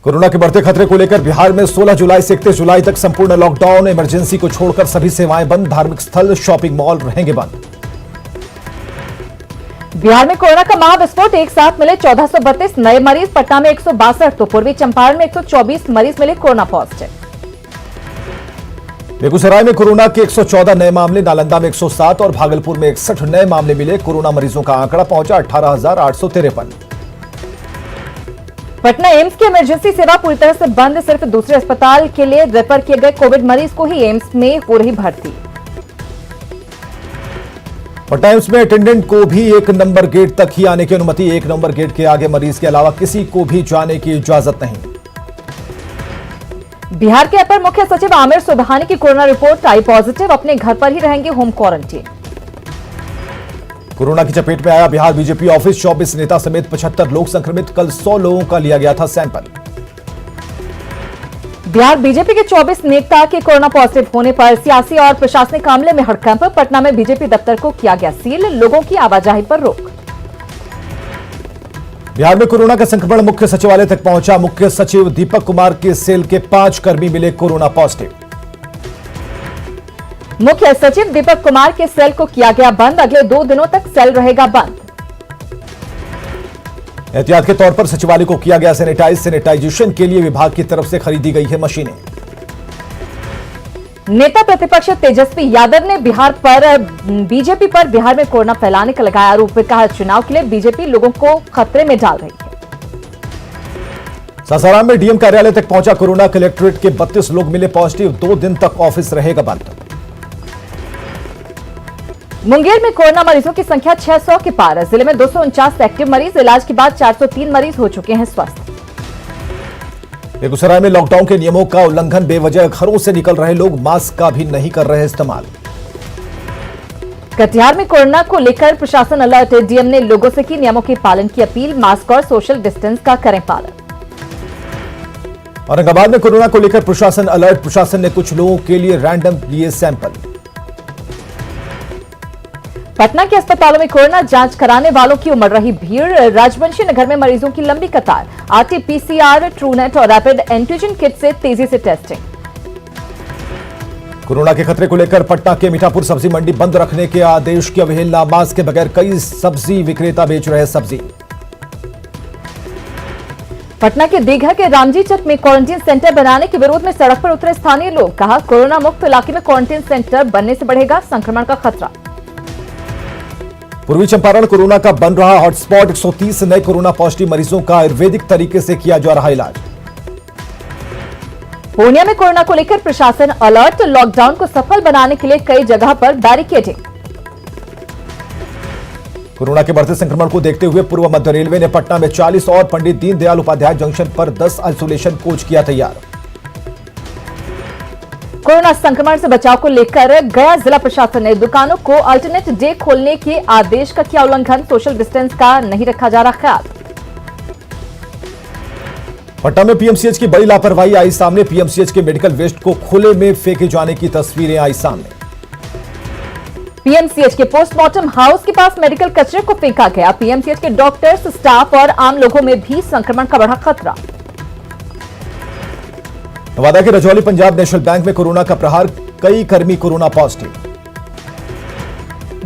Corona के बढ़ते खतरे को लेकर बिहार में 16 जुलाई से 31 जुलाई तक संपूर्ण लॉकडाउन। इमरजेंसी को छोड़कर सभी सेवाएं बंद। धार्मिक स्थल, शॉपिंग मॉल रहेंगे बंद। बिहार में कोरोना का महाविस्फोट, एक साथ मिले 1432 नए मरीज। पटना में 162 तो पूर्वी चंपारण में 124 मरीज मिले कोरोना पॉजिटिव। बेगूसराय में कोरोना के 114 नए मामले, नालंदा में 107 और भागलपुर में 61 नए मामले मिले। कोरोना मरीजों का आंकड़ा पहुंचा 18,853। पटना एम्स की इमरजेंसी सेवा पूरी तरह से बंद। सिर्फ दूसरे अस्पताल के लिए रेफर किए गए कोविड मरीज को ही एम्स में हो रही भर्ती। पटना एम्स में अटेंडेंट को भी 1 नंबर गेट तक ही आने की अनुमति। 1 नंबर गेट के आगे मरीज के अलावा किसी को भी जाने की इजाजत नहीं। बिहार के अपर मुख्य सचिव आमिर सुबहानी की कोरोना रिपोर्ट आई पॉजिटिव। अपने घर पर ही रहेंगे होम क्वारंटीन। कोरोना की चपेट में आया बिहार बीजेपी ऑफिस। 24 नेता समेत 75 लोग संक्रमित। कल 100 लोगों का लिया गया था सैंपल। बिहार बीजेपी के 24 नेता के कोरोना पॉजिटिव होने पर सियासी और प्रशासनिक मामले में हड़कंप। पटना में बीजेपी दफ्तर को किया गया सील। लोगों की आवाजाही पर रोक। बिहार में कोरोना का संक्रमण मुख्य सचिवालय तक पहुंचा। मुख्य सचिव दीपक कुमार के सेल के 5 कर्मी मिले कोरोना पॉजिटिव। मुख्य सचिव दीपक कुमार के सेल को किया गया बंद। अगले 2 दिनों तक सेल रहेगा बंद। एहतियात के तौर पर सचिवालय को किया गया सैनिटाइज। सैनिटाइजेशन के लिए विभाग की तरफ से खरीदी गई है मशीनें। नेता प्रतिपक्ष तेजस्वी यादव ने बीजेपी पर बिहार में कोरोना फैलाने का लगाया आरोप। कहा, चुनाव के लिए बीजेपी लोगों को खतरे में डाल रही है। सासाराम में डीएम कार्यालय तक पहुंचा कोरोना। कलेक्ट्रेट के 32 लोग मिले पॉजिटिव। 2 दिन तक ऑफिस रहेगा बंद। मुंगेर में कोरोना मरीजों की संख्या 600 के पार। जिले में 249 एक्टिव मरीज। इलाज के बाद 403 मरीज हो चुके हैं स्वस्थ। बेगूसराय में लॉकडाउन के नियमों का उल्लंघन। बेवजह घरों से निकल रहे लोग मास्क का भी नहीं कर रहे इस्तेमाल। कटिहार में कोरोना को लेकर प्रशासन अलर्ट। डीएम ने लोगों से की नियमों के पालन की अपील। मास्क और सोशल डिस्टेंस का करें पालन। औरंगाबाद में कोरोना को लेकर प्रशासन अलर्ट। प्रशासन ने कुछ लोगों के लिए रैंडम लिए सैंपल। पटना के अस्पतालों में कोरोना जांच कराने वालों की उमड़ रही भीड़। राजवंशी नगर में मरीजों की लंबी कतार। आरटी-पीसीआर, ट्रूनेट और रैपिड एंटीजन किट से तेजी से टेस्टिंग। कोरोना के खतरे को लेकर पटना के मीठापुर सब्जी मंडी बंद रखने के आदेश की अवहेलना। मास्क के बगैर कई सब्जी विक्रेता बेच रहे सब्जी। पटना के दीघा के रामजी चक में क्वारंटीन सेंटर बनाने के विरोध में सड़क पर उतरे स्थानीय लोग। कहा, कोरोना मुक्त इलाके में क्वारंटीन सेंटर बनने से बढ़ेगा संक्रमण का खतरा। पूर्वी चंपारण कोरोना का बन रहा हॉटस्पॉट। 130 नए कोरोना पॉजिटिव मरीजों का आयुर्वेदिक तरीके से किया जा रहा इलाज। पूर्णिया में कोरोना को लेकर प्रशासन अलर्ट। लॉकडाउन को सफल बनाने के लिए कई जगह पर बैरिकेडिंग। कोरोना के बढ़ते संक्रमण को देखते हुए पूर्व मध्य रेलवे ने पटना में 40 और पंडित दीनदयाल उपाध्याय जंक्शन पर 10 आइसोलेशन कोच किया तैयार। कोरोना संक्रमण से बचाव को लेकर गया जिला प्रशासन ने दुकानों को अल्टरनेट डे खोलने के आदेश का किया उल्लंघन। सोशल डिस्टेंस का नहीं रखा जा रहा ख्याल। पटना में पीएमसीएच की बड़ी लापरवाही आई सामने। पीएमसीएच के मेडिकल वेस्ट को खुले में फेंके जाने की तस्वीरें आई सामने। पीएमसीएच के पोस्टमार्टम हाउस के पास मेडिकल कचरे को फेंका गया। पीएमसीएच के डॉक्टर्स, स्टाफ और आम लोगों में भी संक्रमण का बढ़ा खतरा। नवादा के रजौली पंजाब नेशनल बैंक में कोरोना का प्रहार। कई कर्मी कोरोना पॉजिटिव।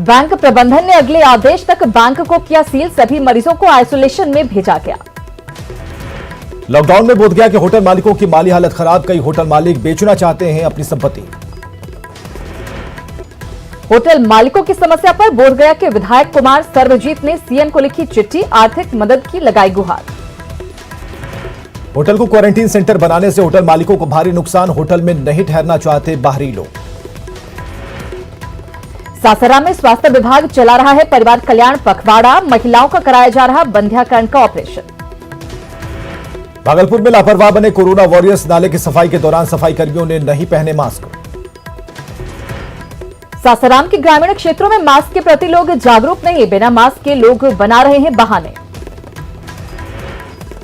बैंक प्रबंधन ने अगले आदेश तक बैंक को किया सील। सभी मरीजों को आइसोलेशन में भेजा गया। लॉकडाउन में बोधगया के होटल मालिकों की माली हालत खराब। कई होटल मालिक बेचना चाहते हैं अपनी संपत्ति। होटल मालिकों की समस्या पर बोधगया के विधायक कुमार सर्वजीत ने सीएम को लिखी चिट्ठी। आर्थिक मदद की लगाई गुहार। होटल को क्वारंटीन सेंटर बनाने से होटल मालिकों को भारी नुकसान। होटल में नहीं ठहरना चाहते बाहरी लोग। सासाराम में स्वास्थ्य विभाग चला रहा है परिवार कल्याण पखवाड़ा। महिलाओं का कराया जा रहा बंध्याकरण का ऑपरेशन। भागलपुर में लापरवाह बने कोरोना वॉरियर्स। नाले की सफाई के दौरान सफाई कर्मियों ने नहीं पहने मास्क। सासाराम के ग्रामीण क्षेत्रों में मास्क के प्रति लोग जागरूक नहीं। बिना मास्क के लोग बना रहे हैं बहाने।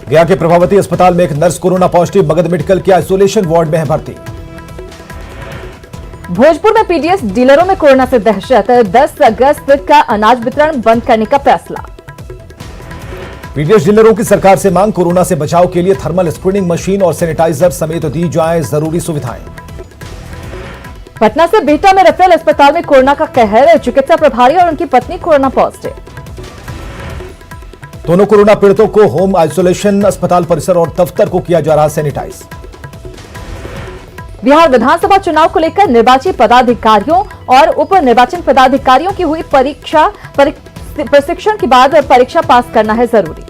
गया के प्रभावती अस्पताल में एक nurse corona positive. Magadh medical के आइसोलेशन वार्ड में है भर्ती। भोजपुर में पीडीएस डीलरों में कोरोना से दहशत। 10 अगस्त का अनाज वितरण बंद करने का फैसला। पीडीएस डीलरों की सरकार से मांग, कोरोना से बचाव के लिए थर्मल स्क्रीनिंग मशीन और सैनिटाइजर समेत दी जाएं जरूरी सुविधाएं। पटना से बिहटा में रेफरल अस्पताल में कोरोना का कहर, चिकित्सा प्रभारी और उनकी पत्नी कोरोना पॉजिटिव। दोनों कोरोना पीड़ितों को होम आइसोलेशन, अस्पताल परिसर और दफ्तर को किया जा रहा सैनिटाइज। बिहार विधानसभा चुनाव को लेकर निर्वाची पदाधिकारियों और उप निर्वाचन पदाधिकारियों की हुई प्रशिक्षण के बाद परीक्षा पास करना है जरूरी।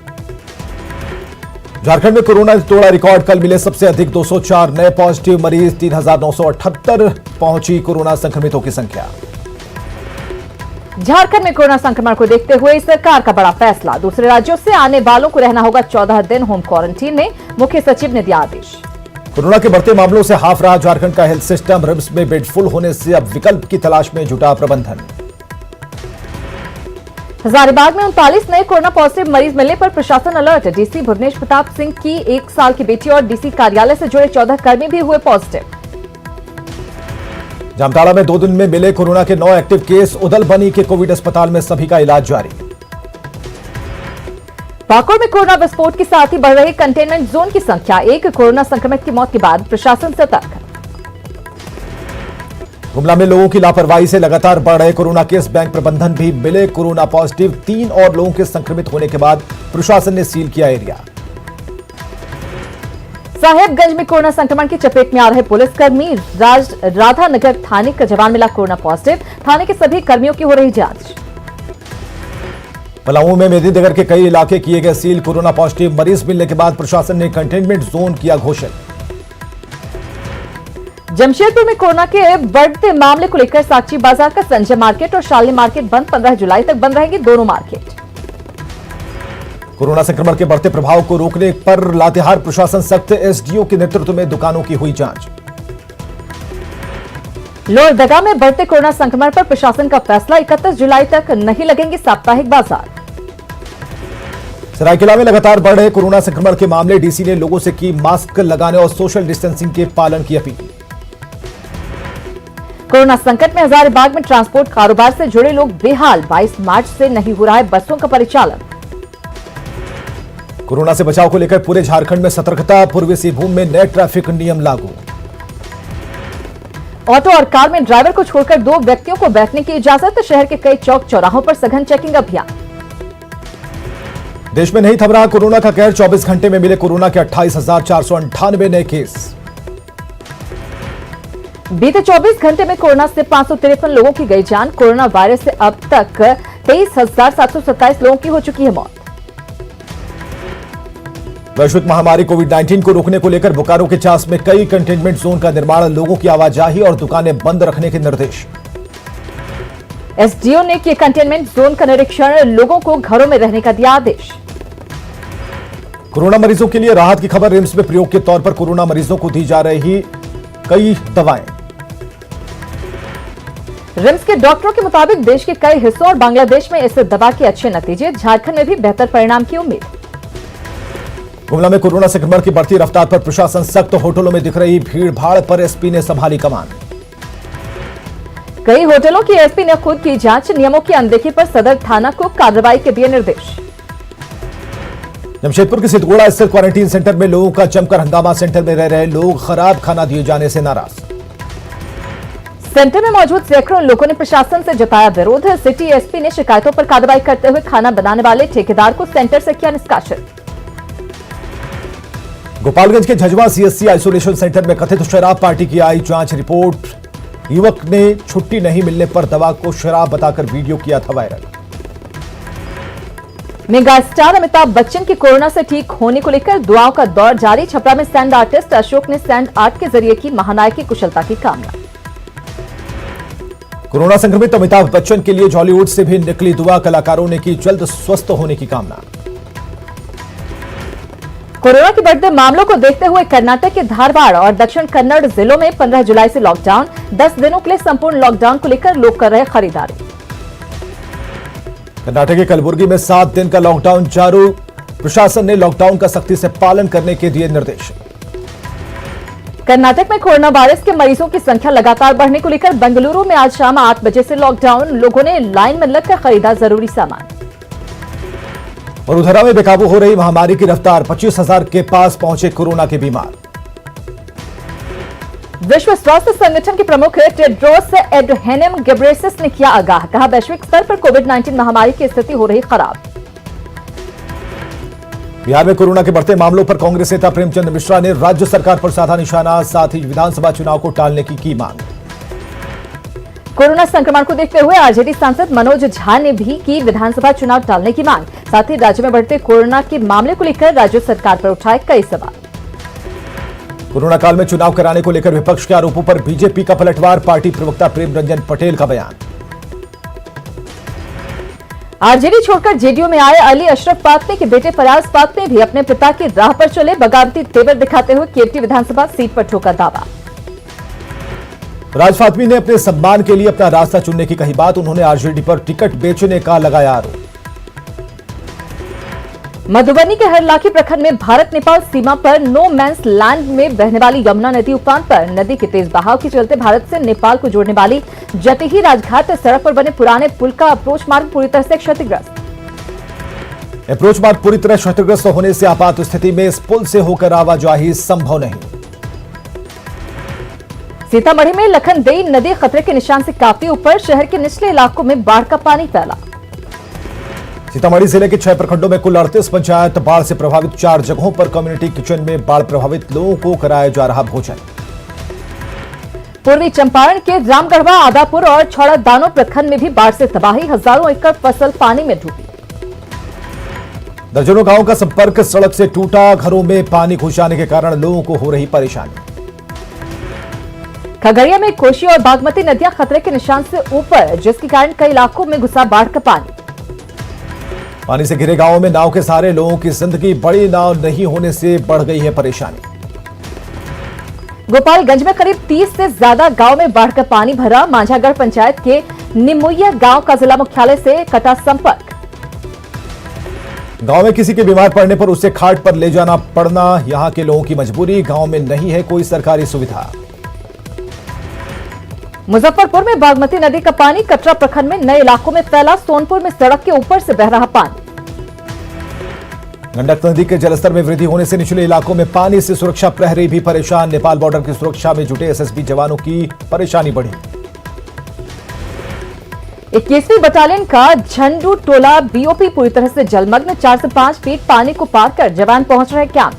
झारखंड में कोरोना ने तोड़ा रिकॉर्ड, कल मिले सबसे अधिक 204 नए पॉजिटिव मरीज, 3,978 पहुंची कोरोना संक्रमितों की संख्या। झारखंड में कोरोना संक्रमण को देखते हुए सरकार का बड़ा फैसला, दूसरे राज्यों से आने वालों को रहना होगा 14 दिन होम क्वारंटीन में, मुख्य सचिव ने दिया आदेश। कोरोना के बढ़ते मामलों से हाफ रहा झारखंड का हेल्थ सिस्टम, रिम्स में बेड फुल होने से अब विकल्प की तलाश में जुटा प्रबंधन। हजारीबाग में 39 नए कोरोना पॉजिटिव मरीज मिलने पर प्रशासन अलर्ट, डीसी भुवनेश प्रताप सिंह की 1 साल की बेटी और डीसी कार्यालय से जुड़े 14 कर्मी भी हुए पॉजिटिव। जामताड़ा में 2 दिन में मिले कोरोना के 9 एक्टिव केस, उदल बनी के कोविड अस्पताल में सभी का इलाज जारी। पाकुड़ में कोरोना विस्फोट के साथ ही बढ़ रही कंटेनमेंट जोन की संख्या, 1 कोरोना संक्रमित की मौत के बाद प्रशासन सतर्क। गुमला में लोगों की लापरवाही से लगातार बढ़ रहे कोरोना केस, बैंक प्रबंधन भी मिले कोरोना पॉजिटिव, 3 और लोगों के संक्रमित होने के बाद प्रशासन ने सील किया एरिया। साहेबगंज में कोरोना संक्रमण की चपेट में आ रहे पुलिसकर्मी, राधानगर थाने का जवान मिला कोरोना पॉजिटिव, थाने के सभी कर्मियों की हो रही जांच। पलामू में मेदिनीनगर के कई इलाके किए गए सील, कोरोना पॉजिटिव मरीज मिलने के बाद प्रशासन ने कंटेनमेंट जोन किया घोषित। जमशेदपुर में कोरोना के बढ़ते मामले को लेकर साक्षी बाजार का संजय मार्केट और शालिनी मार्केट बंद, 15 जुलाई तक बंद रहेंगे दोनों मार्केट। कोरोना संक्रमण के बढ़ते प्रभाव को रोकने पर लातेहार प्रशासन सख्त, एसडीओ के नेतृत्व में दुकानों की हुई जांच। लोहरदगा में बढ़ते कोरोना संक्रमण पर प्रशासन का फैसला, 31 जुलाई तक नहीं लगेंगे साप्ताहिक बाजार। सरायकेला में लगातार बढ़ रहे कोरोना संक्रमण के मामले, डीसी ने लोगों से की मास्क लगाने और सोशल डिस्टेंसिंग के पालन की अपील। कोरोना संकट में हजारीबाग में ट्रांसपोर्ट कारोबार से जुड़े लोग बेहाल, 22 मार्च से नहीं हो रहा है बसों का परिचालन। कोरोना से बचाव को लेकर पूरे झारखंड में सतर्कता, पूर्वी सिंहभूम में नए ट्रैफिक नियम लागू। ऑटो और कार में ड्राइवर को छोड़कर 2 व्यक्तियों को बैठने की इजाजत, शहर के कई चौक चौराहों पर सघन चेकिंग अभियान। देश में नहीं थम रहा कोरोना का कहर, 24 घंटे में मिले कोरोना के 28,498 नए केस। बीते 24 घंटे में कोरोना से 553 लोगों की गई जान, कोरोना वायरस से अब तक 23,727 लोगों की हो चुकी है मौत। वैश्विक महामारी कोविड-19 को रोकने को लेकर बोकारो के चास में कई कंटेनमेंट जोन का निर्माण, लोगों की आवाजाही और दुकानें बंद रखने के निर्देश। एसडीओ ने किए कंटेनमेंट जोन का निरीक्षण, लोगों को घरों में रहने का दिया आदेश। कोरोना मरीजों के लिए राहत की खबर, रिम्स में प्रयोग के तौर पर कोरोना मरीजों को दी जा रही कई दवाएं। रिम्स के डॉक्टरों के मुताबिक देश के कई हिस्सों और बांग्लादेश में इस दवा के अच्छे नतीजे, झारखंड में भी बेहतर परिणाम की उम्मीद। गुमला में कोरोना संक्रमण की बढ़ती रफ्तार पर प्रशासन सख्त, होटलों में दिख रही भीड़ भाड़ पर एसपी ने संभाली कमान। कई होटलों की एसपी ने खुद की जांच, नियमों की अनदेखी पर सदर थाना को कार्रवाई के दिए निर्देश। जमशेदपुर के सिद्धगोड़ा स्थित क्वारंटीन सेंटर में लोगों का जमकर हंगामा, सेंटर में रह रहे लोग खराब खाना दिए जाने से नाराज। सेंटर में मौजूद सैकड़ों लोगों ने प्रशासन से जताया विरोध, सिटी एसपी ने शिकायतों पर कार्रवाई करते हुए खाना बनाने वाले ठेकेदार को सेंटर से किया निष्कासित। गोपालगंज के झजवा सीएससी आइसोलेशन सेंटर में कथित शराब पार्टी की आई जांच रिपोर्ट, युवक ने छुट्टी नहीं मिलने पर दवा को शराब बताकर वीडियो किया था viral. Mega star Amitabh Bachchan के कोरोना से ठीक होने को लेकर दुआओं का दौर जारी, छपरा में सैंड आर्टिस्ट अशोक ने सैंड आर्ट के जरिए की महानायक की कुशलता की कामना। कोरोना संक्रमित अमिताभ बच्चन के लिए हॉलीवुड से भी निकली दुआ, कलाकारों ने की जल्द स्वस्थ होने की कामना। कोरोना के बढ़ते मामलों को देखते हुए कर्नाटक के धारवाड़ और दक्षिण कन्नड़ जिलों में 15 जुलाई से लॉकडाउन, 10 दिनों के लिए संपूर्ण लॉकडाउन को लेकर लोग कर रहे खरीदारी। कर्नाटक के कलबुर्गी में 7 दिन का लॉकडाउन जारी, प्रशासन ने लॉकडाउन का सख्ती से पालन करने के दिए निर्देश। कर्नाटक में कोरोना वायरस के मरीजों की संख्या लगातार बढ़ने को लेकर बेंगलुरु में आज शाम 8 बजे से लॉकडाउन, लोगों ने लाइन में लगकर खरीदा जरूरी सामान। और उधरा में बेकाबू हो रही महामारी की रफ्तार, 25,000 के पास पहुंचे कोरोना के बीमार। विश्व स्वास्थ्य संगठन के प्रमुख टेड्रोस एड्हेनम घेब्रेयेसस ने किया आगाह, कहा वैश्विक स्तर पर कोविड-19 महामारी की स्थिति हो रही खराब। बिहार में कोरोना के बढ़ते मामलों पर कांग्रेस नेता प्रेमचंद मिश्रा ने राज्य सरकार पर साधा निशाना, साथ ही विधानसभा चुनाव को टालने की मांग। कोरोना संक्रमण को देखते हुए आरजेडी सांसद मनोज झा ने भी की विधानसभा चुनाव टालने की मांग, साथ ही राज्य में बढ़ते कोरोना के मामले को लेकर राज्य सरकार पर उठाए कई सवाल। कोरोना काल में चुनाव कराने को लेकर विपक्ष के आरोपों पर बीजेपी का पलटवार, पार्टी प्रवक्ता प्रेम रंजन पटेल का बयान। आरजेडी छोड़कर जेडीयू में आए अली अशरफ फातमी के बेटे फराज फातमी भी अपने पिता की राह पर चले, बगावती तेवर दिखाते हुए केवटी विधानसभा सीट पर ठोका दावा। फराज फातमी ने अपने सम्मान के लिए अपना रास्ता चुनने की कही बात, उन्होंने आरजेडी पर टिकट बेचने का लगाया आरोप। मधुबनी के हरलाखी प्रखंड में भारत नेपाल सीमा पर नो मैंस लैंड में बहने वाली यमुना नदी उफान पर, नदी के तेज बहाव के चलते भारत से नेपाल को जोड़ने वाली जटिही राजघाट सड़क पर बने पुराने पुल का अप्रोच मार्ग पूरी तरह से क्षतिग्रस्त। अप्रोच मार्ग पूरी तरह क्षतिग्रस्त होने से आपात स्थिति में इस पुल से होकर आवाजाही संभव नहीं। सीतामढ़ी में लखनदेई नदी खतरे के निशान से काफी ऊपर, शहर के निचले इलाकों में बाढ़ का पानी फैला। सीतामढ़ी जिले के 6 प्रखंडों में कुल 38 पंचायत बाढ़ से प्रभावित, 4 जगहों पर कम्युनिटी किचन में बाढ़ प्रभावित लोगों को कराया जा रहा भोजन। पूर्वी चंपारण के रामगढ़वा, आदापुर और छौड़ा दानो प्रखंड में भी बाढ़ से तबाही, हजारों एकड़ फसल पानी में डूबी। दर्जनों गांवों का संपर्क सड़क से टूटा, घरों में पानी घुस जाने के कारण लोगों को हो रही परेशानी। खगड़िया में कोशी और बागमती नदियां खतरे के निशान से ऊपर, जिसके कारण कई इलाकों में घुसा बाढ़ का पानी। पानी से घिरे गांवों में नाव के सहारे लोगों की जिंदगी, बड़ी नाव नहीं होने से बढ़ गई है परेशानी। गोपालगंज में करीब 30 से ज्यादा गांव में बाढ़ का पानी भरा, मांझागढ़ पंचायत के निमुइया गांव का जिला मुख्यालय से कटा संपर्क। गांव में किसी के बीमार पड़ने पर उसे खाट पर ले जाना पड़ना, यहां के लोगों की मजबूरी, गांव में नहीं है कोई सरकारी सुविधा। मुजफ्फरपुर में बागमती नदी का पानी कटरा प्रखंड में नए इलाकों में फैला, सोनपुर में सड़क के ऊपर से बह रहा पानी। गंडक नदी के जलस्तर में वृद्धि होने से निचले इलाकों में पानी से सुरक्षा प्रहरी भी परेशान, नेपाल बॉर्डर की सुरक्षा में जुटे एसएसबी जवानों की परेशानी बढ़ी। 21वीं बटालियन का झंडू टोला बीओपी पूरी तरह से जलमग्न, 4 से 5 फीट पानी को पार कर जवान पहुंच रहे कैंप।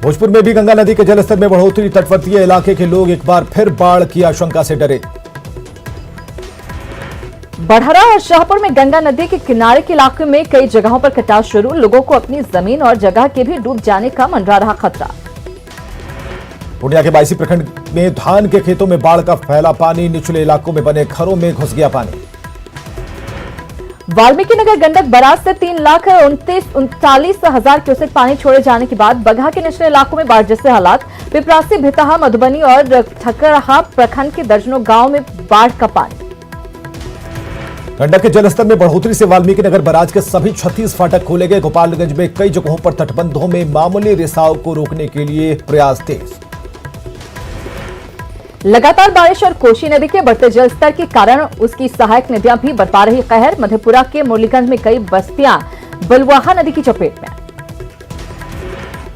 भोजपुर में भी गंगा नदी के जलस्तर में बढ़ोतरी, तटवर्तीय इलाके के लोग एक बार फिर बाढ़ की आशंका से डरे। बढ़हरा और शाहपुर में गंगा नदी के किनारे के इलाके में कई जगहों पर कटाव शुरू, लोगों को अपनी जमीन और जगह के भी डूब जाने का मंडरा रहा खतरा। पूर्णिया के 22 प्रखंड में धान के खेतों में बाढ़ का फैला पानी, निचले इलाकों में बने घरों में घुस गया पानी। वाल्मीकि नगर गंडक बराज से 3,39,000 क्यूसेक पानी छोड़े जाने के बाद बगहा के निचले इलाकों में बाढ़ जैसे हालात, पिपरासी, भितहा, मधुबनी और ठकरहा प्रखंड के दर्जनों गांव में बाढ़ का पानी। गंडक के जलस्तर में बढ़ोतरी से वाल्मीकि नगर बराज के सभी 36 फाटक खोले गए। गोपालगंज में कई जगहों पर तटबंधों में मामूली रिसाव को रोकने के लिए प्रयास तेज। लगातार बारिश और कोशी नदी के बढ़ते जलस्तर के कारण उसकी सहायक नदियां भी बरपा रही कहर, मधेपुरा के मुरलीगंज में कई बस्तियां बलुआहा नदी की चपेट में।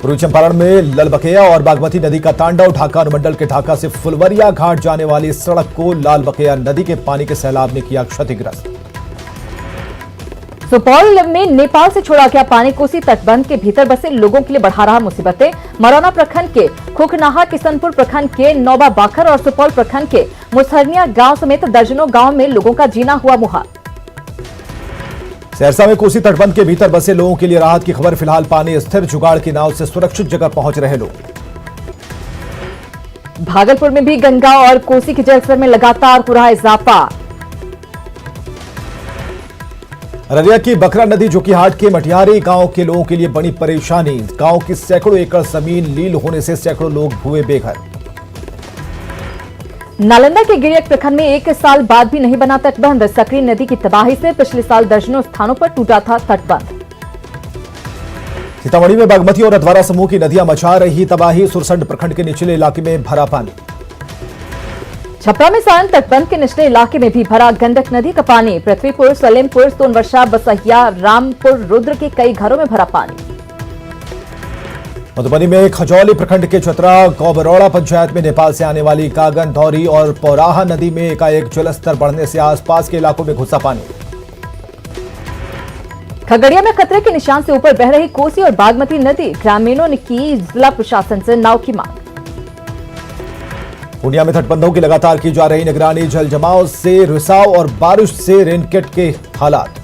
पूर्वी चंपारण में ललबकेया और बागमती नदी का तांडव, ढाका अनुमंडल के ढाका से फुलवरिया घाट जाने वाली सड़क को लालबकेया नदी के पानी के सैलाब ने किया क्षतिग्रस्त। सुपौल में नेपाल से छोड़ा गया पानी कोसी तटबंध के भीतर बसे लोगों के लिए बढ़ा रहा मुसीबतें। मरौना प्रखंड के खुखनाहा, किशनपुर प्रखंड के नौबा बाखर और सुपौल प्रखंड के मुसहरनिया गांव समेत दर्जनों गांव में लोगों का जीना हुआ मुहाल। सहरसा में कोसी तटबंध के भीतर बसे लोगों के लिए राहत की खबर, फिलहाल पानी स्थिर, जुगाड़ की नाव से सुरक्षित जगह पहुंच रहे लोग। भागलपुर में भी गंगा और कोसी के जलस्तर में लगातार हो रहा इजाफा। अररिया की बकरा नदी जोकीहाट के मटियारी गांव के लोगों के लिए बड़ी परेशानी, गांव की सैकड़ों एकड़ जमीन लील होने से सैकड़ों लोग हुए बेघर। नालंदा के गिरियक प्रखंड में 1 साल बाद भी नहीं बना तटबंध, सकरी नदी की तबाही से पिछले साल दर्जनों स्थानों पर टूटा था तटबंध। सीतामढ़ी में बागमती और अधवारा समूह की नदियां मचा रही तबाही, सुरसंड प्रखंड के निचले इलाके में भरा पानी। छपरा में सारण तटबंध के निचले इलाके में भी भरा गंडक नदी का पानी। पृथ्वीपुर, सलेमपुर, सोनवर्षा, बसहिया, रामपुर, रुद्र के कई घरों में भरा पानी। मधुबनी में खजौली प्रखंड के चतरा गौबरौड़ा पंचायत में नेपाल से आने वाली कागन, धौरी और पौराहा नदी में एकाएक जलस्तर बढ़ने से आसपास के इलाकों में घुसा पानी। खगड़िया में खतरे के निशान से ऊपर बह रही कोसी और बागमती नदी। ग्रामीणों ने की जिला प्रशासन से नाव की मांग। पूर्णिया में तटबंधों की लगातार की जा रही निगरानी, जल जमाव से रिसाव और बारिश से रेनगेट के हालात।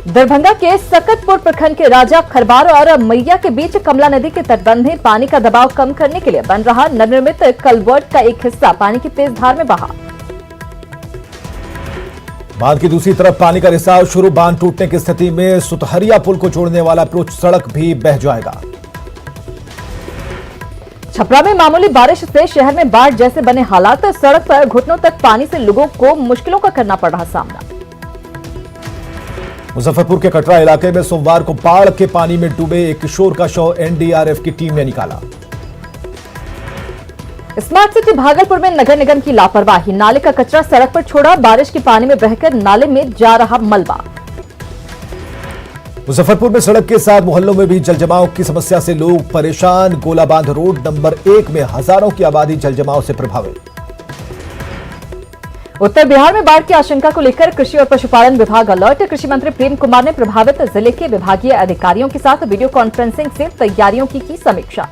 दरभंगा के सकतपुर प्रखंड के राजा खरबार और मैया के बीच कमला नदी के तटबंध में पानी का दबाव कम करने के लिए बन रहा नवनिर्मित कलवर्ट का एक हिस्सा पानी की तेज धार में बहा। बांध की दूसरी तरफ पानी का रिसाव शुरू। बांध टूटने की स्थिति में सुतहरिया पुल को जोड़ने वाला अप्रोच सड़क भी बह जाएगा। छपरा में मामूली बारिश से शहर में बाढ़ जैसे बने हालात। सड़क पर घुटनों तक पानी से लोगों को मुश्किलों का करना पड़ रहा सामना। मुजफ्फरपुर के कटरा इलाके में सोमवार को बाढ़ के पानी में डूबे एक किशोर का शव एनडीआरएफ की टीम ने निकाला। स्मार्ट सिटी भागलपुर में नगर निगम की लापरवाही। नाले का कचरा सड़क पर छोड़ा, बारिश के पानी में बहकर नाले में जा रहा मलबा। मुजफ्फरपुर में सड़क के साथ मोहल्लों में भी जलजमाव की समस्या से लोग परेशान। गोलाबांध रोड नंबर 1 में हजारों की आबादी जलजमाव से प्रभावित। उत्तर बिहार में बाढ़ की आशंका को लेकर कृषि और पशुपालन विभाग अलर्ट। कृषि मंत्री प्रेम कुमार ने प्रभावित जिले के विभागीय अधिकारियों के साथ वीडियो कॉन्फ्रेंसिंग से तैयारियों की समीक्षा।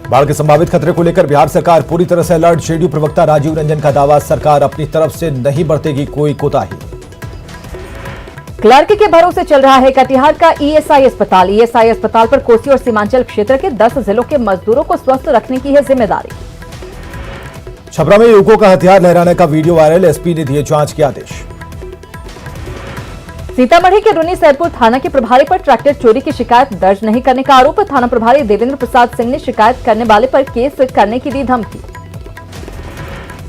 बाढ़ के संभावित खतरे को लेकर बिहार सरकार पूरी तरह से अलर्ट। जेडीयू प्रवक्ता राजीव रंजन का दावा, सरकार अपनी तरफ से नहीं बरतेगी कोई कोताही। क्लर्क के भरोसे चल रहा है कटिहार का ईएसआई अस्पताल। ईएसआई अस्पताल पर कोसी और सीमांचल क्षेत्र के 10 जिलों के मजदूरों को स्वस्थ रखने की है जिम्मेदारी। छपरा में युवकों का हथियार लहराने का वीडियो वायरल, एसपी ने दिए जांच के आदेश। सीतामढ़ी के रुनी सैदपुर थाना के प्रभारी पर ट्रैक्टर चोरी की शिकायत दर्ज नहीं करने का आरोप। थाना प्रभारी देवेंद्र प्रसाद सिंह ने शिकायत करने वाले पर केस करने की दी धमकी।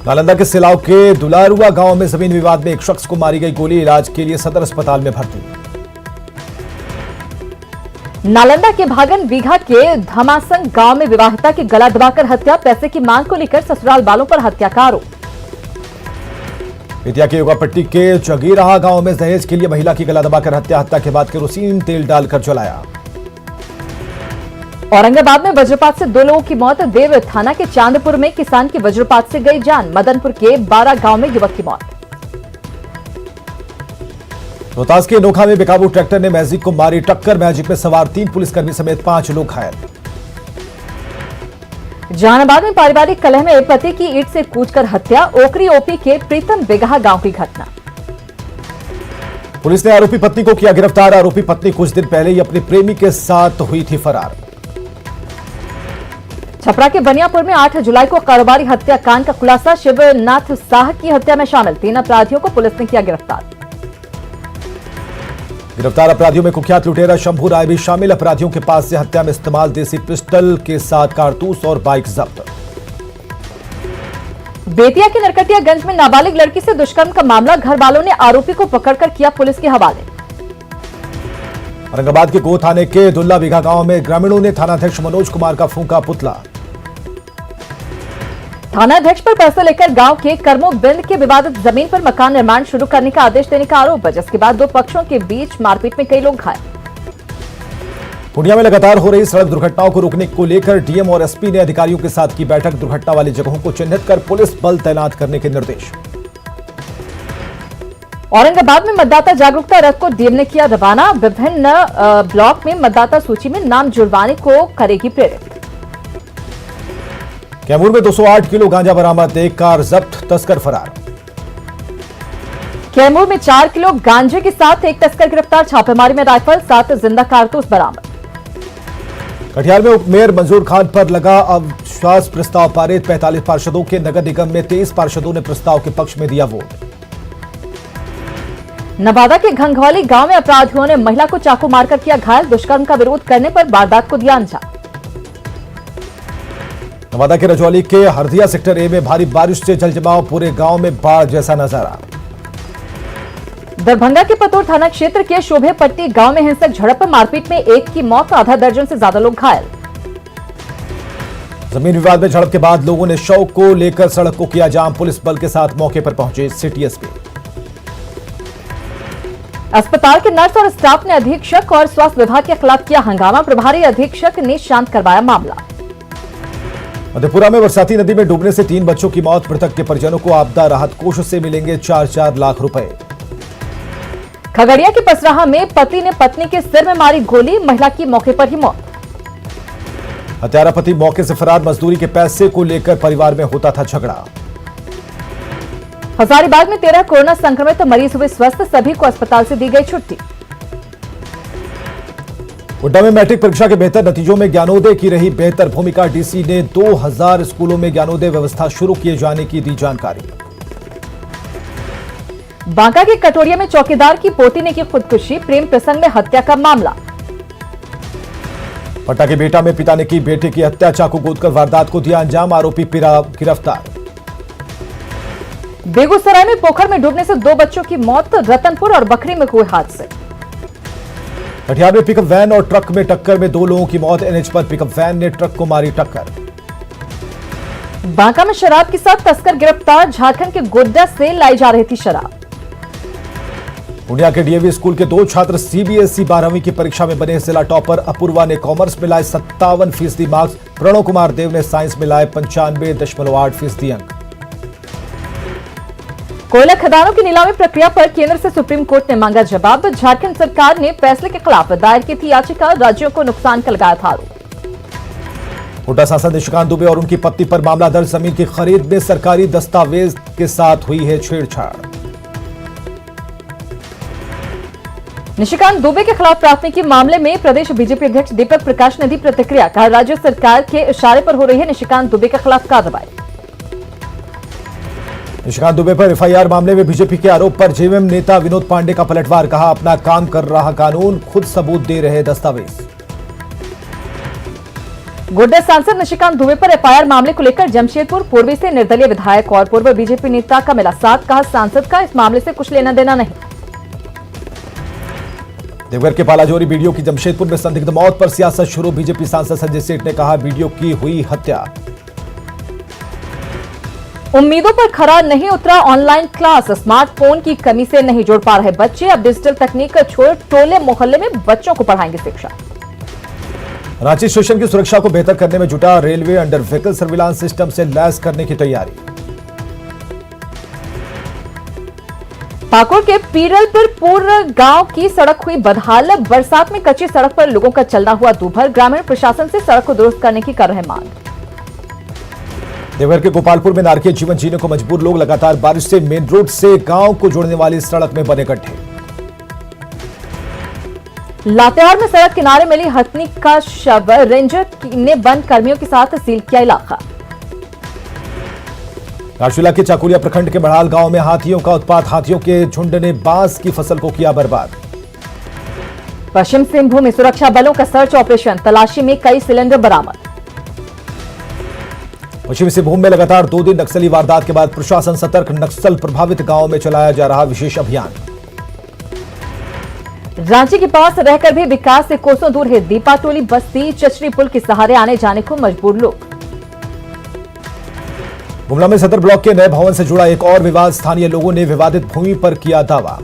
नालंदा के सिलाव के दुलारुआ गांव में जमीन विवाद में एक शख्स को मारी गई गोली, इलाज के लिए सदर अस्पताल में भर्ती। नालंदा के भागन बीघा के धमासन गांव में विवाहिता की गला दबाकर हत्या। पैसे की मांग को लेकर ससुराल वालों पर हत्या का आरोप। बेतिया के योगापट्टी के जगीराहा गांव में दहेज के लिए महिला की गला दबाकर हत्या। हत्या के बाद केरोसिन तेल डालकर जलाया। औरंगाबाद में वज्रपात से 2 लोगों की मौत। देव थाना के चांदपुर में किसान की वज्रपात से गई जान। मदनपुर के 12 गांव में युवक की मौत। रोहतास के नोखा में बेकाबू ट्रैक्टर ने मैजिक को मारी टक्कर। मैजिक में सवार 3 पुलिसकर्मी समेत 5 लोग घायल। जहानाबाद में पारिवारिक कलह में पति की ईंट से कूचकर हत्या। ओकरी ओपी के प्रीतम बेगहा गांव की घटना। पुलिस ने आरोपी पत्नी को किया गिरफ्तार। आरोपी पत्नी कुछ दिन पहले ही अपने प्रेमी के साथ हुई थी फरार। छपरा के बनियापुर में 8 जुलाई को कारोबारी हत्याकांड का खुलासा। शिवनाथ साह की हत्या में शामिल 3 अपराधियों को पुलिस ने किया गिरफ्तार। गिरफ्तार अपराधियों में कुख्यात लुटेरा शंभू राय भी शामिल। अपराधियों के पास से हत्या में इस्तेमाल देसी पिस्टल के साथ कारतूस और बाइक जब्त। बेतिया के नरकटियागंज में नाबालिग लड़की से दुष्कर्म का मामला। घर वालों ने आरोपी को पकड़कर किया पुलिस के हवाले। औरंगाबाद के गो थाने के दुल्ला बीघा गांव में ग्रामीणों ने थानाध्यक्ष मनोज कुमार का फूंका पुतला। थानाध्यक्ष पर पैसा लेकर गांव के कर्मो बिंद के विवादित जमीन पर मकान निर्माण शुरू करने का आदेश देने का आरोप, जिसके बाद 2 पक्षों के बीच मारपीट में कई लोग घायल। पूर्णिया में लगातार हो रही सड़क दुर्घटनाओं को रोकने को लेकर डीएम और एसपी ने अधिकारियों के साथ की बैठक। दुर्घटना वाली जगहों को चिन्हित कर पुलिस बल तैनात करने के निर्देश। औरंगाबाद में मतदाता जागरूकता रथ को डीएम ने किया रवाना। विभिन्न ब्लॉक में मतदाता सूची में नाम जुड़वाने को करेगी प्रेरित। कैमूर में 208 किलो गांजा बरामद। एक कार जब्त, तस्कर फरार। कैमूर में 4 किलो गांजे के साथ एक तस्कर गिरफ्तार। छापेमारी में राइफल 7 जिंदा कारतूस बरामद। कटिहार में उपमेयर मंजूर खान पर लगा अविश्वास प्रस्ताव पारित। 45 पार्षदों के नगर निगम में 23 पार्षदों ने प्रस्ताव के पक्ष में दिया वोट। नवादा के घंघौली गांव में अपराधियों ने महिला को चाकू मारकर किया घायल। दुष्कर्म का विरोध करने पर वारदात को दिया अंजाम। नवादा के रजौली के हरदिया सेक्टर ए में भारी बारिश से जलजमाव। पूरे गांव में बाढ़ जैसा नजारा। दरभंगा के पतोर थाना क्षेत्र के शोभे पट्टी गांव में हिंसक झड़प, मारपीट में एक की मौत, आधा दर्जन से ज्यादा लोग घायल। जमीन विवाद में झड़प के बाद लोगों ने शव को लेकर सड़क को किया जाम। पुलिस बल के साथ मौके पर पहुंचे सिटी एसपी। अस्पताल के नर्स और स्टाफ ने अधीक्षक और स्वास्थ्य विभाग के खिलाफ किया हंगामा। प्रभारी अधीक्षक ने शांत करवाया मामला। मधेपुरा में बरसाती नदी में डूबने से 3 बच्चों की मौत। मृतक के परिजनों को आपदा राहत कोष से मिलेंगे 4-4 लाख रुपए। खगड़िया के पसराहा में पति ने पत्नी के सिर में मारी गोली, महिला की मौके पर ही मौत। हत्यारा पति मौके से फरार। मजदूरी के पैसे को लेकर परिवार में होता था झगड़ा। हजारीबाग में 13 कोरोना संक्रमित मरीज हुए स्वस्थ, सभी को अस्पताल से दी गई छुट्टी। गोड्डा में मैट्रिक परीक्षा के बेहतर नतीजों में ज्ञानोदय की रही बेहतर भूमिका। डीसी ने 2000 स्कूलों में ज्ञानोदय व्यवस्था शुरू किए जाने की दी जानकारी। बांका के कटोरिया में चौकीदार की पोती ने की खुदकुशी, प्रेम प्रसंग में हत्या का मामला। पट्टा के बेटा में पिता ने की बेटे की हत्या, चाकू गोदकर वारदात को दिया अंजाम। आरोपी गिरफ्तार। बेगूसराय में पोखर में डूबने से 2 बच्चों की मौत। रतनपुर और बखरी में हुए हादसे। कटिहार में पिकअप वैन और ट्रक में टक्कर में 2 लोगों की मौत। एनएच पर पिकअप वैन ने ट्रक को मारी टक्कर। बांका में शराब के साथ तस्कर गिरफ्तार। झारखंड के गोड्डा से लाई जा रही थी शराब। पूर्णिया के डीएवी स्कूल के 2 छात्र सीबीएसई 12वीं की परीक्षा में बने जिला टॉपर। अपूर्वा ने कॉमर्स में लाए 57% मार्क्स। प्रणव कुमार देव ने साइंस में लाए 95.8% अंक। कोयला खदानों की नीलामी प्रक्रिया पर केंद्र से सुप्रीम कोर्ट ने मांगा जवाब। झारखंड सरकार ने फैसले के खिलाफ दायर की थी याचिका। राज्यों को नुकसान का लगाया था आरोप। गोड्डा सांसद निशिकांत दुबे और उनकी पत्नी पर मामला दर्ज। जमीन की खरीद में सरकारी दस्तावेज के साथ हुई है छेड़छाड़। निशिकांत दुबे के खिलाफ प्राथमिकी मामले में प्रदेश बीजेपी अध्यक्ष दीपक प्रकाश ने दी प्रतिक्रिया। कहा, राज्य सरकार के इशारे पर हो रही है निशिकांत दुबे के खिलाफ कार्रवाई। निशिकांत दुबे पर एफआईआर मामले में बीजेपी के आरोप पर जेएमएम नेता विनोद पांडे का पलटवार। कहा, अपना काम कर रहा कानून, खुद सबूत दे रहे दस्तावेज। गोड्डा सांसद निशिकांत दुबे पर एफआईआर मामले को लेकर जमशेदपुर पूर्वी से निर्दलीय विधायक और पूर्व बीजेपी नेता का मिला साथ। कहा, सांसद का इस मामले से कुछ लेना देना नहीं। देवघर के पालाजोरी बीडीओ की जमशेदपुर में संदिग्ध मौत पर सियासत शुरू। बीजेपी सांसद संजय सेठ ने कहा, बीडीओ की हुई हत्या। उम्मीदों पर खरा नहीं उतरा ऑनलाइन क्लास। स्मार्टफोन की कमी से नहीं जुड़ पा रहे बच्चे। अब डिजिटल तकनीक का छोड़ टोले मोहल्ले में बच्चों को पढ़ाएंगे शिक्षा। रांची स्टेशन की सुरक्षा को बेहतर करने में जुटा railway. Under vehicle surveillance system से लैस करने की तैयारी। पाकुड़ के पीरलपुर गांव की सड़क हुई बदहाल। बरसात में कच्ची सड़क पर लोगों का चलना हुआ दूभर। ग्रामीण प्रशासन से सड़क को दुरुस्त करने की कर रहे मांग। देवघर के गोपालपुर में नारकीय जीवन जीने को मजबूर लोग। लगातार बारिश से मेन रोड से गांव को जोड़ने वाली सड़क में बने गड्ढे। लातेहार में सड़क किनारे मिली हथनी का शव। रेंजर ने वन कर्मियों के साथ सील किया इलाका। राजूला के चाकुलिया प्रखंड के बड़ाल गांव में हाथियों का उत्पात। हाथियों के झुंड ने बांस की फसल को किया बर्बाद। पश्चिम सिंहभूम में सुरक्षा बलों का सर्च ऑपरेशन। तलाशी में कई सिलेंडर बरामद। पश्चिमी सिंहभूम में लगातार 2 दिन नक्सली वारदात के बाद प्रशासन सतर्क। नक्सल प्रभावित गांवों में चलाया जा रहा विशेष अभियान। रांची के पास रहकर भी विकास से कोसों दूर है दीपाटोली बस्ती। चचरी पुल के सहारे आने जाने को मजबूर लोग। गुमला में सदर ब्लॉक के नए भवन से जुड़ा एक और विवाद। स्थानीय लोगों ने विवादित भूमि पर किया दावा।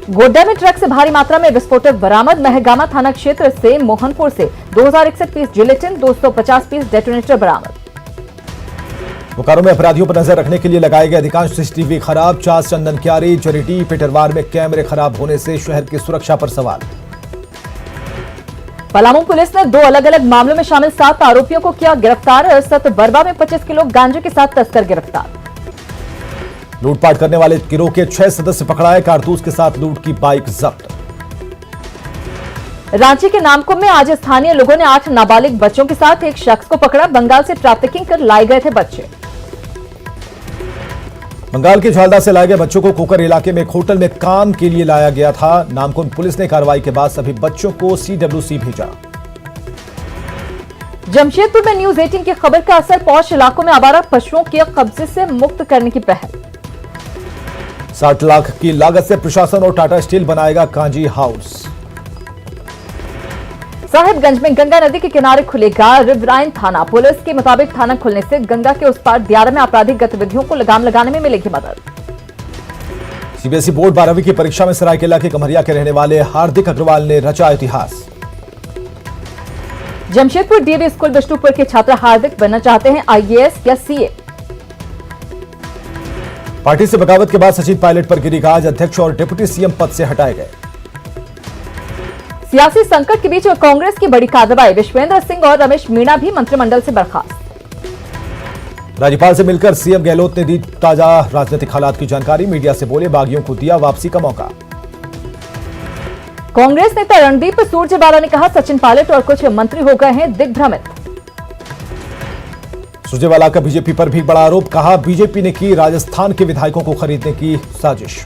गोड्डा में ट्रक से भारी मात्रा में विस्फोटक बरामद। महगामा थाना क्षेत्र से मोहनपुर से 2061 पीस जिलेटिन, 250 पीस डेटोनेटर बरामद। बोकारो में अपराधियों पर नजर रखने के लिए लगाए गए अधिकांश सीसीटीवी खराब। चास, चंदन क्यारी, जरीडीह, पेटरवार में कैमरे खराब होने से शहर की सुरक्षा पर सवाल। पलामू पुलिस ने 2 अलग अलग मामलों में शामिल 7 आरोपियों को किया गिरफ्तार। सतबरबा में 25 किलो गांजे के साथ तस्कर गिरफ्तार। लूटपाट करने वाले गिरोह के 6 सदस्य पकड़ाए। कारतूस के साथ लूट की बाइक जब्त। रांची के नामकुम में आज स्थानीय लोगों ने 8 नाबालिग बच्चों के साथ एक शख्स को पकड़ा। बंगाल से ट्रैफिकिंग कर लाए गए थे बच्चे। बंगाल के झालदा से लाए गए बच्चों को कोकर इलाके में एक होटल में काम के लिए लाया गया था। नामकुम पुलिस ने कार्रवाई के बाद सभी बच्चों को सीडब्ल्यूसी भेजा। जमशेदपुर में न्यूज 18 की खबर का असर। पौष इलाकों में आवारा पशुओं के कब्जे से मुक्त करने की पहल। 60 लाख की लागत से प्रशासन और टाटा स्टील बनाएगा कांजी हाउस। साहिबगंज में गंगा नदी के किनारे खुलेगा रिवराइन थाना। पुलिस के मुताबिक थाना खुलने से गंगा के उस पार दियारा में आपराधिक गतिविधियों को लगाम लगाने में मिलेगी मदद। सीबीएसई बोर्ड 12वीं की परीक्षा में सरायकेला के कमरिया के रहने वाले हार्दिक अग्रवाल ने रचा इतिहास। जमशेदपुर डीएवी स्कूल बिष्णुपुर के छात्र हार्दिक बनना चाहते हैं आईएएस या सीए। पार्टी से बगावत के बाद सचिन पायलट पर गिरी गाज, अध्यक्ष और डिप्टी सीएम पद से हटाए गए। सियासी संकट के बीच कांग्रेस की बड़ी कार्रवाई, विश्वेंद्र सिंह और रमेश मीणा भी मंत्रिमंडल से बर्खास्त। राज्यपाल से मिलकर सीएम गहलोत ने दी ताजा राजनीतिक हालात की जानकारी, मीडिया से बोले बागियों को दिया वापसी का मौका। कांग्रेस नेता रणदीप सुरजेवाला ने कहा सचिन पायलट और कुछ मंत्री हो गए हैं दिग्भ्रमित। सुरजेवाला का बीजेपी पर भी बड़ा आरोप, कहा बीजेपी ने की राजस्थान के विधायकों को खरीदने की साजिश।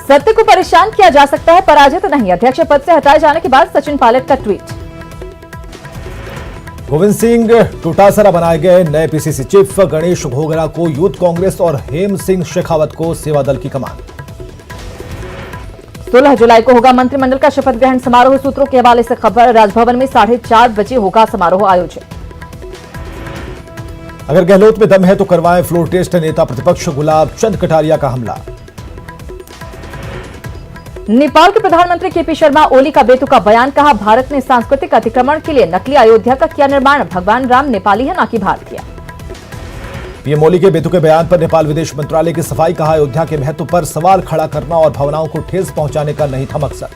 सत्य को परेशान किया जा सकता है, पराजित नहीं, अध्यक्ष पद से हटाए जाने के बाद सचिन पायलट का ट्वीट। गोविंद सिंह टोटासरा बनाए गए नए पीसीसी चीफ, गणेश घोगरा को यूथ कांग्रेस और हेम सिंह शेखावत को सेवा दल की कमान। 16 जुलाई को होगा मंत्रिमंडल का शपथ ग्रहण समारोह, सूत्रों के हवाले से खबर। राजभवन में 4:30 बजे होगा समारोह आयोजित। अगर गहलोत में दम है तो करवाएं फ्लोर टेस्ट, नेता प्रतिपक्ष गुलाब चंद कटारिया का हमला। नेपाल के प्रधानमंत्री केपी शर्मा ओली का बेतुका बयान, कहा भारत ने सांस्कृतिक अतिक्रमण के लिए नकली अयोध्या का किया निर्माण, भगवान राम नेपाली है न कि भारतीय। पीएम ओली के बेतुके बयान पर नेपाल विदेश मंत्रालय की सफाई, कहा अयोध्या के महत्व पर सवाल खड़ा करना और भावनाओं को ठेस पहुंचाने का नहीं था मकसद।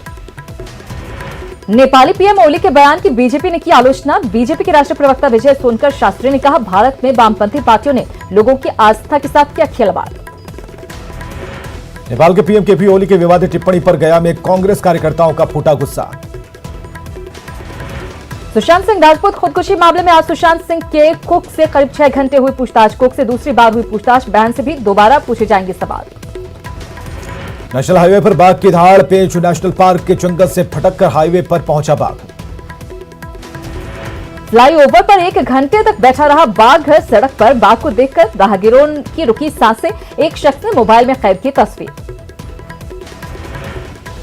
नेपाली पीएम ओली के बयान की बीजेपी ने की आलोचना। बीजेपी के राष्ट्रीय प्रवक्ता विजय सोनकर शास्त्री ने कहा भारत में वामपंथी पार्टियों ने लोगों की आस्था के साथ किया खिलवाड़। नेपाल के पीएम केपी ओली के विवादित टिप्पणी पर गया में कांग्रेस कार्यकर्ताओं का फूटा गुस्सा। सुशांत सिंह राजपूत खुदकुशी मामले में आज सुशांत सिंह के कुक से करीब 6 घंटे हुई पूछताछ। कुक से दूसरी बार हुई पूछताछ, बहन से भी दोबारा पूछे जाएंगे सवाल। नेशनल हाईवे पर बाघ की धाड़, पेंच नेशनल पार्क के जंगल से फटककर हाईवे पर पहुंचा बाघ। फ्लाईओवर पर 1 घंटे तक बैठा रहा बाघ, सड़क पर बाघ को देखकर राहगीरों की रुकी सांसें, एक शख्स ने मोबाइल में कैद की तस्वीर।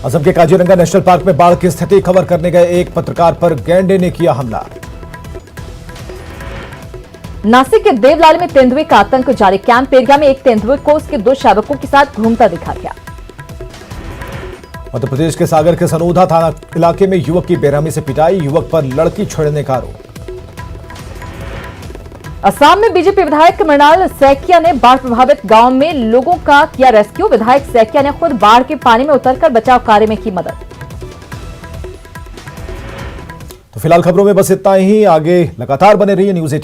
असम के काजीरंगा नेशनल पार्क में बाढ़ की स्थिति खबर करने गए एक पत्रकार पर गैंडे ने किया हमला। नासिक के देवलाली में तेंदुए का आतंक जारी, कैंप एरिया में एक तेंदुए को उसके 2 शावकों के साथ घूमता दिखा गया। मध्य प्रदेश के सागर के सनोधा थाना इलाके में युवक की बेरहमी से पिटाई, युवक पर लड़की छेड़ने का आरोप। असम में बीजेपी विधायक मृणाल सैकिया ने बाढ़ प्रभावित गांव में लोगों का किया रेस्क्यू। विधायक सैकिया ने खुद बाढ़ के पानी में उतरकर बचाव कार्य में की मदद। तो फिलहाल खबरों में बस इतना ही, आगे लगातार बने रहिए न्यूज़ 18।